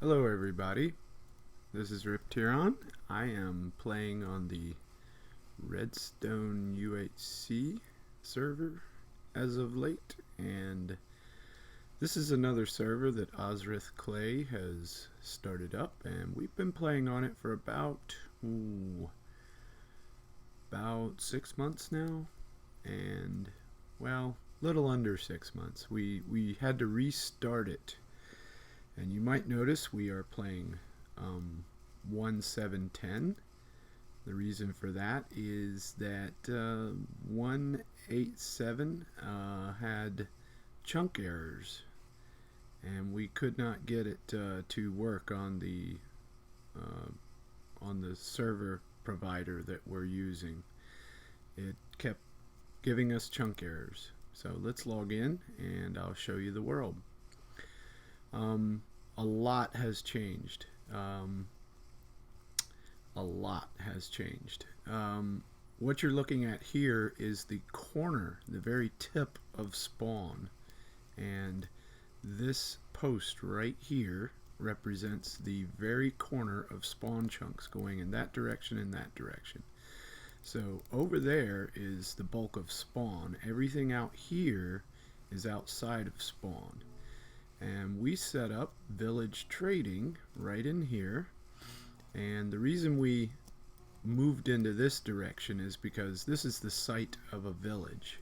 Hello everybody, this is Rip01. I am playing on the Redstone UHC server as of late, and this is another server that OzrithClay has started up, and we've been playing on it for about 6 months now, and well, little under 6 months. We had to restart it. And you might notice we are playing 1.7.10. The reason for that is that 1.8.7 had chunk errors, and we could not get it to work on the server provider that we're using. It kept giving us chunk errors. So let's log in, and I'll show you the world. A lot has changed. What you're looking at here is the corner, the very tip of spawn, and this post right here represents the very corner of spawn chunks going in that direction and that direction. So over there is the bulk of spawn. Everything out here is outside of spawn. And we set up village trading right in here, and the reason we moved into this direction is because this is the site of a village.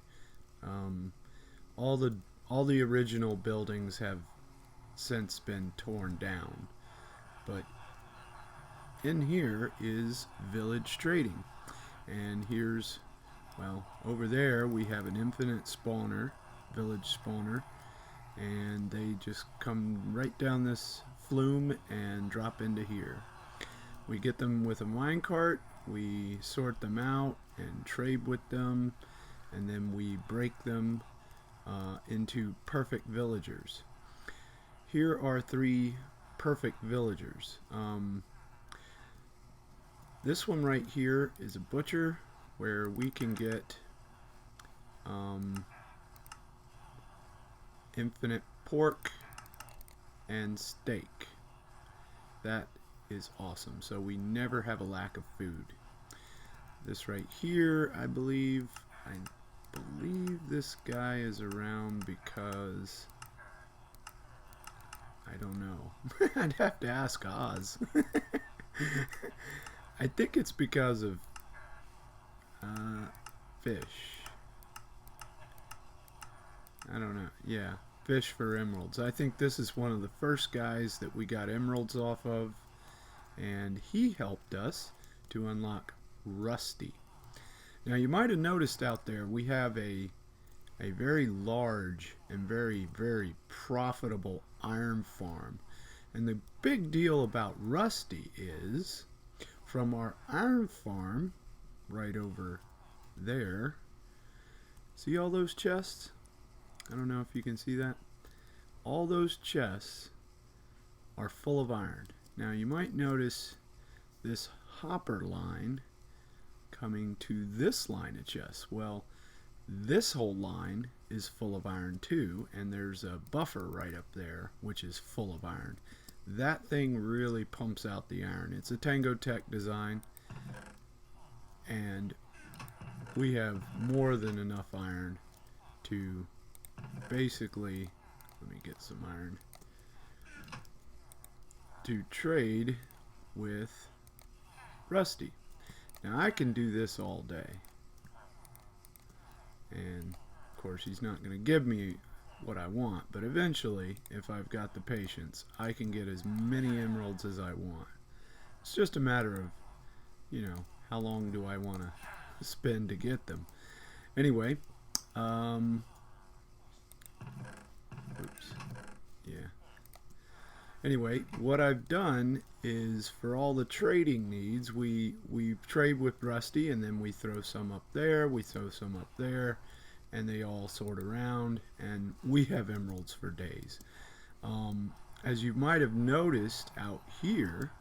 All the original buildings have since been torn down, but in here is village trading, and here's, well, over there we have an infinite spawner, village spawner, and they just come right down this flume and drop into here. We get them with a minecart, we sort them out and trade with them, and then we break them into perfect villagers. Here are 3 perfect villagers. This one right here is a butcher, where we can get infinite pork and steak. That is awesome. So we never have a lack of food. This right here, I believe this guy is around because I don't know. I'd have to ask Oz. I think it's because of fish. I don't know. Yeah, fish for emeralds. I think this is one of the first guys that we got emeralds off of, and he helped us to unlock Rusty. Now you might have noticed out there we have a very large and very profitable iron farm, and the big deal about Rusty is from our iron farm right over there. See all those chests? I don't know if you can see that. All those chests are full of iron. Now you might notice this hopper line coming to this line of chests. Well, this whole line is full of iron too, and there's a buffer right up there which is full of iron. That thing really pumps out the iron. It's a Tango Tech design, and we have more than enough iron to basically, let me get some iron, to trade with Rusty. Now I can do this all day, and of course he's not going to give me what I want, but eventually, if I've got the patience, I can get as many emeralds as I want. It's just a matter of, you know, how long do I want to spend to get them. Anyway, oops, yeah. Anyway, what I've done is for all the trading needs, we trade with Rusty, and then we throw some up there, we throw some up there, and they all sort around, and we have emeralds for days. As you might have noticed out here,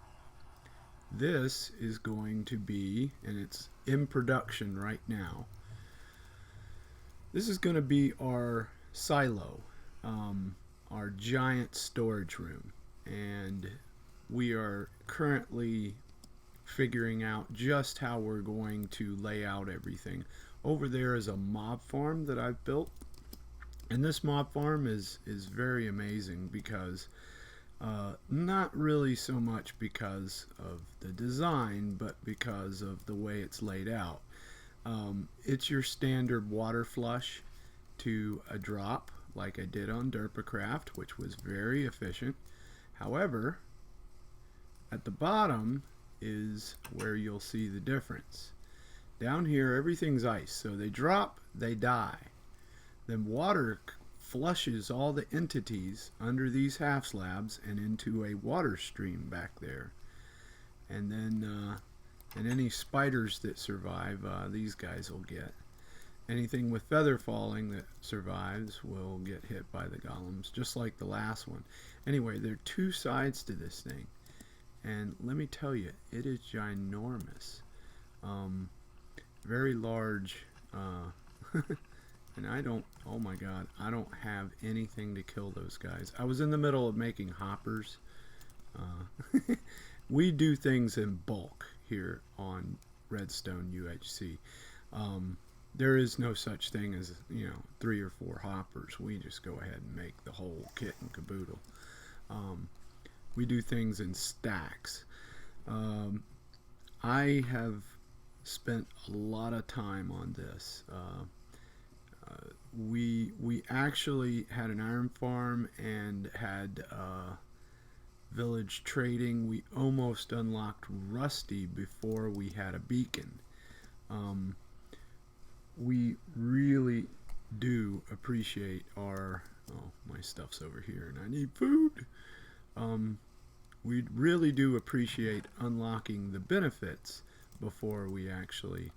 this is going to be, and it's in production right now, this is going to be our silo, our giant storage room. And we are currently figuring out just how we're going to lay out everything. Over there is a mob farm that I've built, and this mob farm is very amazing because not really so much because of the design, but because of the way it's laid out. It's your standard water flush to a drop like I did on Derpacraft, which was very efficient. However, at the bottom is where you'll see the difference. Down here everything's ice, so they drop, they die. Then water flushes all the entities under these half slabs and into a water stream back there. And then and any spiders that survive, these guys will get. Anything with feather falling that survives will get hit by the golems, just like the last one. Anyway, there are two sides to this thing, and let me tell you, it is ginormous. Very large, and I don't, oh my god, I don't have anything to kill those guys. I was in the middle of making hoppers. We do things in bulk here on Redstone UHC. There is no such thing as, 3 or 4 hoppers. We just go ahead and make the whole kit and caboodle. We do things in stacks. I have spent a lot of time on this. We actually had an iron farm and had village trading. We almost unlocked Rusty before we had a beacon. We really do appreciate our, oh, my stuff's over here and I need food. We really do appreciate unlocking the benefits before we actually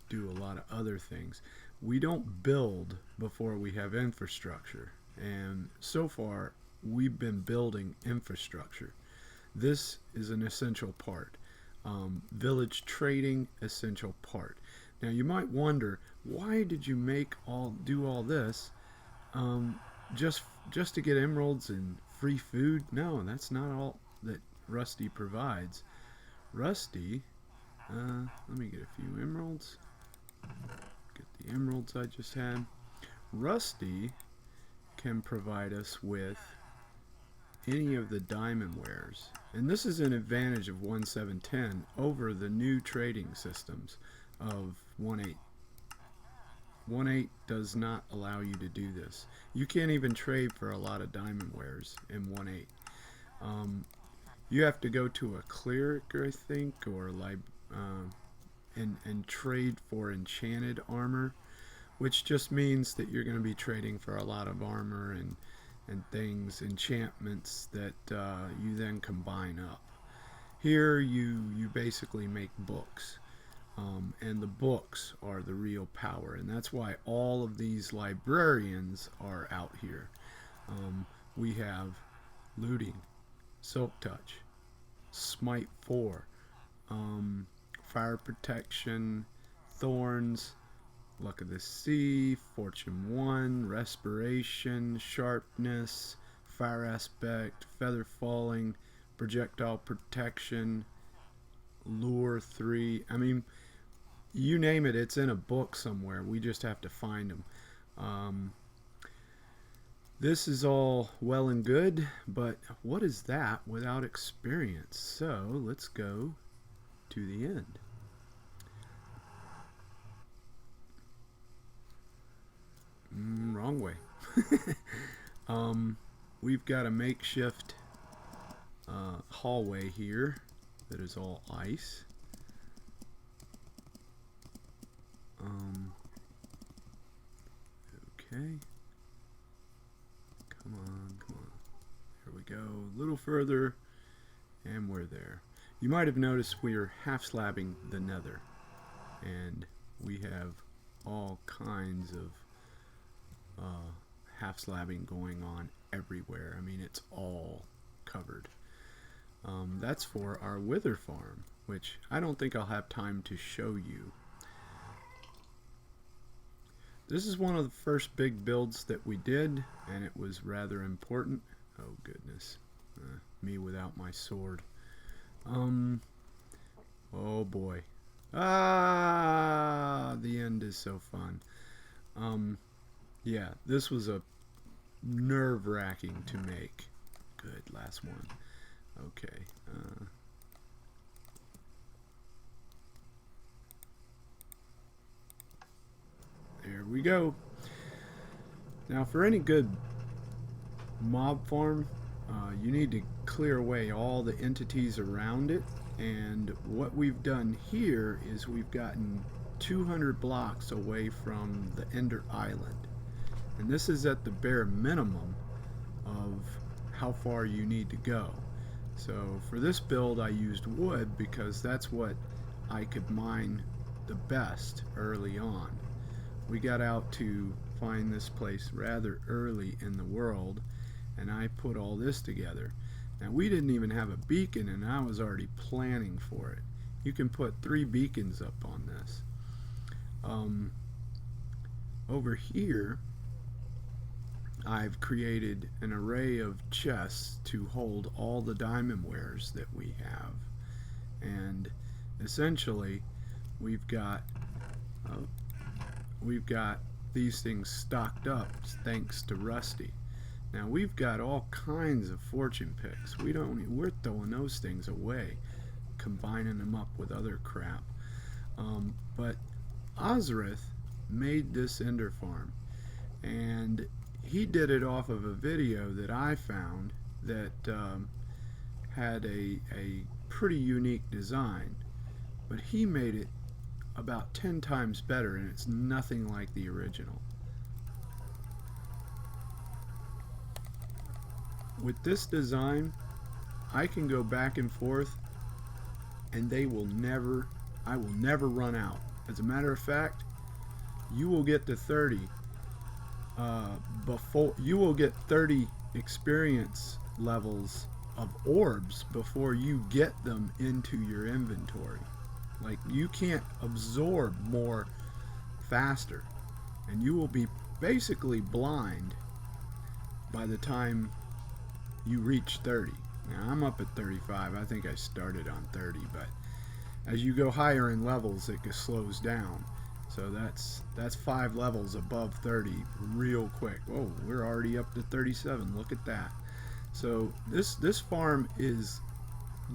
do a lot of other things. We don't build before we have infrastructure, and so far we've been building infrastructure. This is an essential part. Village trading, essential part. Now you might wonder, why did you do all this just to get emeralds and free food? No, that's not all that Rusty provides. Rusty, let me get a few emeralds. Get the emeralds I just had. Rusty can provide us with any of the diamond wares, and this is an advantage of 1.7.10 over the new trading systems of 1.8. 1.8 does not allow you to do this. You can't even trade for a lot of diamond wares in 1.8. You have to go to a cleric, I think, or and trade for enchanted armor, which just means that you're going to be trading for a lot of armor and things, enchantments that you then combine up. Here you basically make books, and the books are the real power, and that's why all of these librarians are out here. We have looting, silk touch, smite 4, fire protection, thorns, luck of the sea, fortune 1, respiration, sharpness, fire aspect, feather falling, projectile protection, lure 3. I mean, you name it, it's in a book somewhere. We just have to find them. This is all well and good, but what is that without experience? So let's go to the end. Wrong way. We've got a makeshift hallway here that is all ice. Okay. Come on. Here we go. A little further, and we're there. You might have noticed we are half slabbing the nether, and we have all kinds of half slabbing going on everywhere. I mean, it's all covered. That's for our wither farm, which I don't think I'll have time to show you. This is one of the first big builds that we did, and it was rather important. Oh goodness, me without my sword. Oh boy. Ah, the end is so fun. Yeah, this was a nerve-wracking to make. Good, last one. Okay. There we go. Now, for any good mob farm, you need to clear away all the entities around it. And what we've done here is we've gotten 200 blocks away from the Ender Island. And this is at the bare minimum of how far you need to go. So for this build I used wood because that's what I could mine the best early on. We got out to find this place rather early in the world, and I put all this together. Now we didn't even have a beacon, and I was already planning for it. You can put 3 beacons up on this. Over here I've created an array of chests to hold all the diamond wares that we have, and essentially we've got these things stocked up thanks to Rusty. Now we've got all kinds of fortune picks. We're throwing those things away, combining them up with other crap. But Ozrith made this ender farm, and he did it off of a video that I found that had a pretty unique design, but he made it about 10 times better, and it's nothing like the original. With this design, I can go back and forth, and I will never run out. As a matter of fact, you will get to 30 you will get 30 experience levels of orbs before you get them into your inventory. Like, you can't absorb more faster, and you will be basically blind by the time you reach 30. Now I'm up at 35. I think I started on 30, but as you go higher in levels it slows down. So that's 5 levels above 30 real quick. Oh, we're already up to 37. Look at that. So this farm is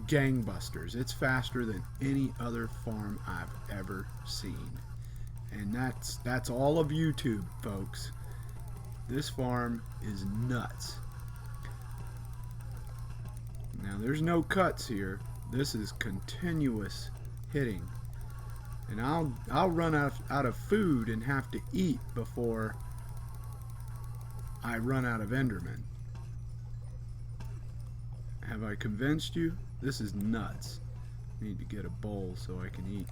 gangbusters. It's faster than any other farm I've ever seen. And that's all of YouTube, folks. This farm is nuts. Now there's no cuts here. This is continuous hitting. And I'll run out of food and have to eat before I run out of Endermen. Have I convinced you? This is nuts. I need to get a bowl so I can eat.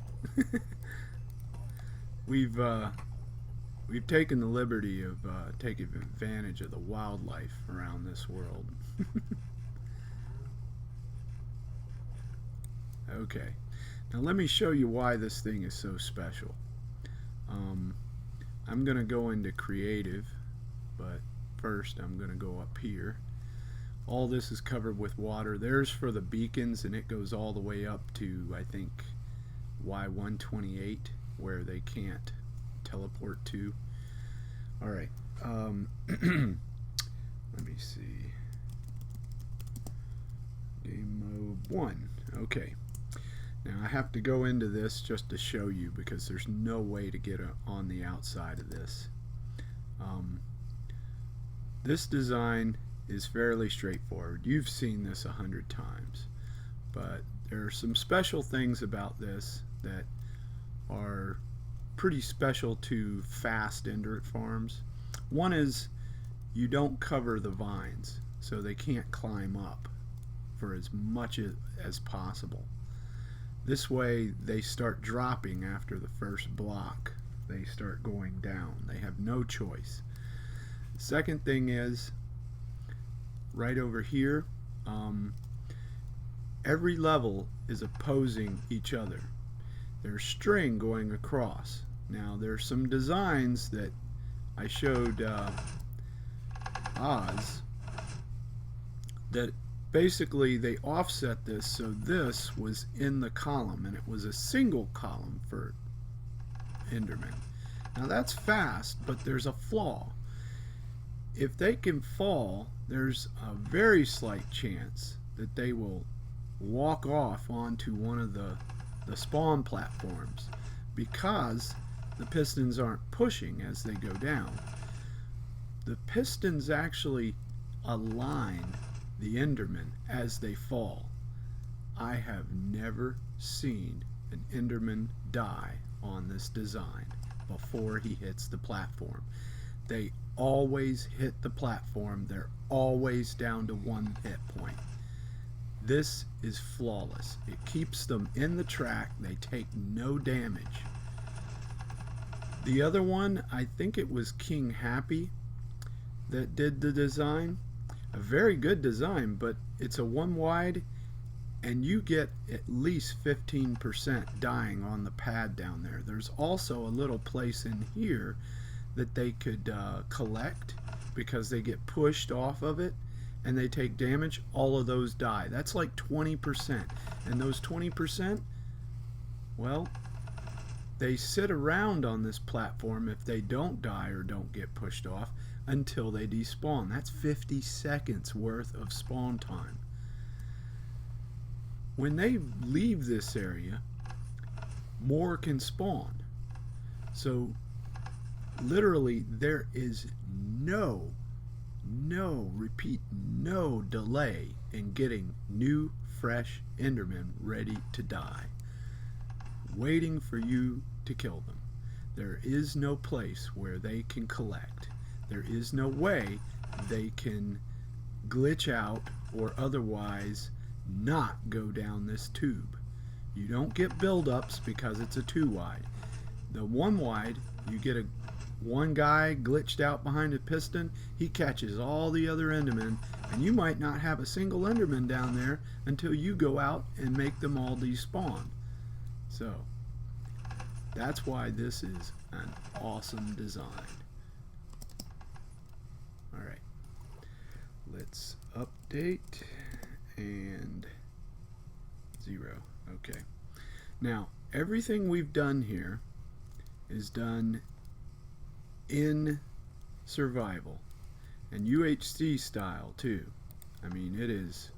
We've taken the liberty of taking advantage of the wildlife around this world. Okay, now let me show you why this thing is so special. I'm gonna go into creative, but first I'm gonna go up here. All this is covered with water. There's for the beacons, and it goes all the way up to, I think, Y128, where they can't teleport to. Alright, let me see. Game mode 1. Okay. Now I have to go into this just to show you, because there's no way to get on the outside of this. This design is fairly straightforward. You've seen this 100 times, but there are some special things about this that are pretty special to fast Ender farms. One is you don't cover the vines, so they can't climb up for as much as possible. This way they start dropping after the first block. They start going down. They have no choice. Second thing is, right over here, every level is opposing each other. There's string going across. Now there's some designs that I showed Oz that basically they offset this so this was in the column, and it was a single column for Enderman. Now that's fast, but there's a flaw. If they can fall, there's a very slight chance that they will walk off onto one of the spawn platforms because the pistons aren't pushing as they go down. The pistons actually align the Enderman as they fall. I have never seen an Enderman die on this design before he hits the platform. They always hit the platform. They're always down to 1 hit point. This is flawless. It keeps them in the track. They take no damage. The other one, I think it was King Happy that did the design. A very good design, but it's a 1 wide, and you get at least 15% dying on the pad down there. There's also a little place in here that they could collect because they get pushed off of it and they take damage. All of those die. That's like 20%, and those 20%, well, they sit around on this platform if they don't die or don't get pushed off until they despawn. That's 50 seconds worth of spawn time. When they leave this area, more can spawn. So literally there is no delay in getting new fresh Endermen ready to die, waiting for you to kill them. There is no place where they can collect. There is no way they can glitch out or otherwise not go down this tube. You don't get build-ups because it's a 2 wide. The 1 wide, you get one guy glitched out behind a piston, he catches all the other Endermen, and you might not have a single Enderman down there until you go out and make them all despawn. So that's why this is an awesome design. Alright, let's update, and 0. Okay. Now, everything we've done here is done in survival and UHC style too. I mean, it is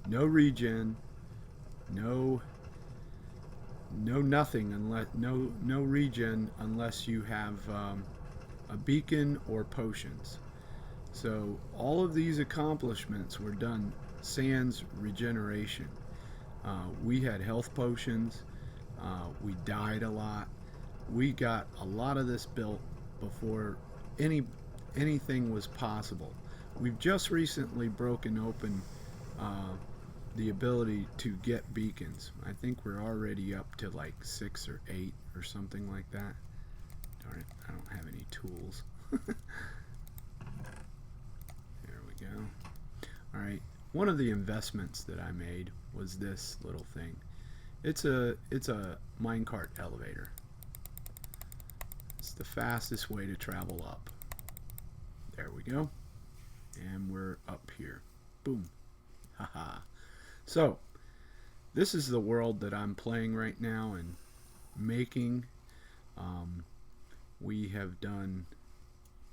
no regen, no nothing unless no regen unless you have a beacon or potions. So all of these accomplishments were done sans regeneration. We had health potions. We died a lot. We got a lot of this built before anything was possible. We've just recently broken open the ability to get beacons. I think we're already up to like 6 or 8 or something like that. Darn it, I don't have any tools. There we go. Alright, one of the investments that I made was this little thing. It's a minecart elevator. It's the fastest way to travel up. There we go. And we're up here. Boom. Haha. So, this is the world that I'm playing right now and making. We have done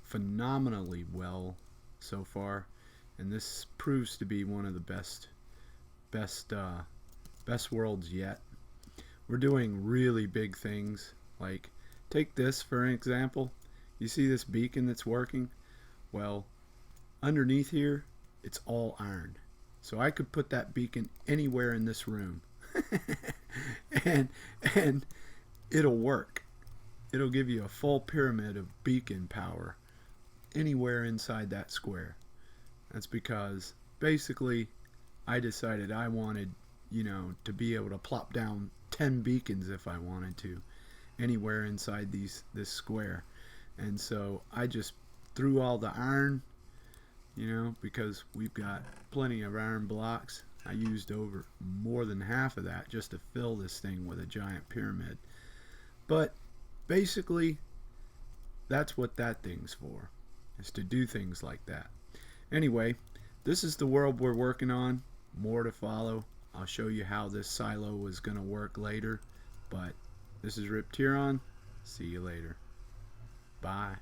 phenomenally well so far, and this proves to be one of the best worlds yet. We're doing really big things. Like, take this for an example. You see this beacon that's working? Well, underneath here, it's all iron. So I could put that beacon anywhere in this room. and it'll work. It'll give you a full pyramid of beacon power anywhere inside that square. That's because basically I decided I wanted, to be able to plop down 10 beacons if I wanted to anywhere inside this square. And so I just threw all the iron, because we've got plenty of iron blocks. I used over more than half of that just to fill this thing with a giant pyramid. But basically, that's what that thing's for, is to do things like that. Anyway, this is the world we're working on. More to follow. I'll show you how this silo was going to work later, but this is Rip Tiron. See you later. Bye.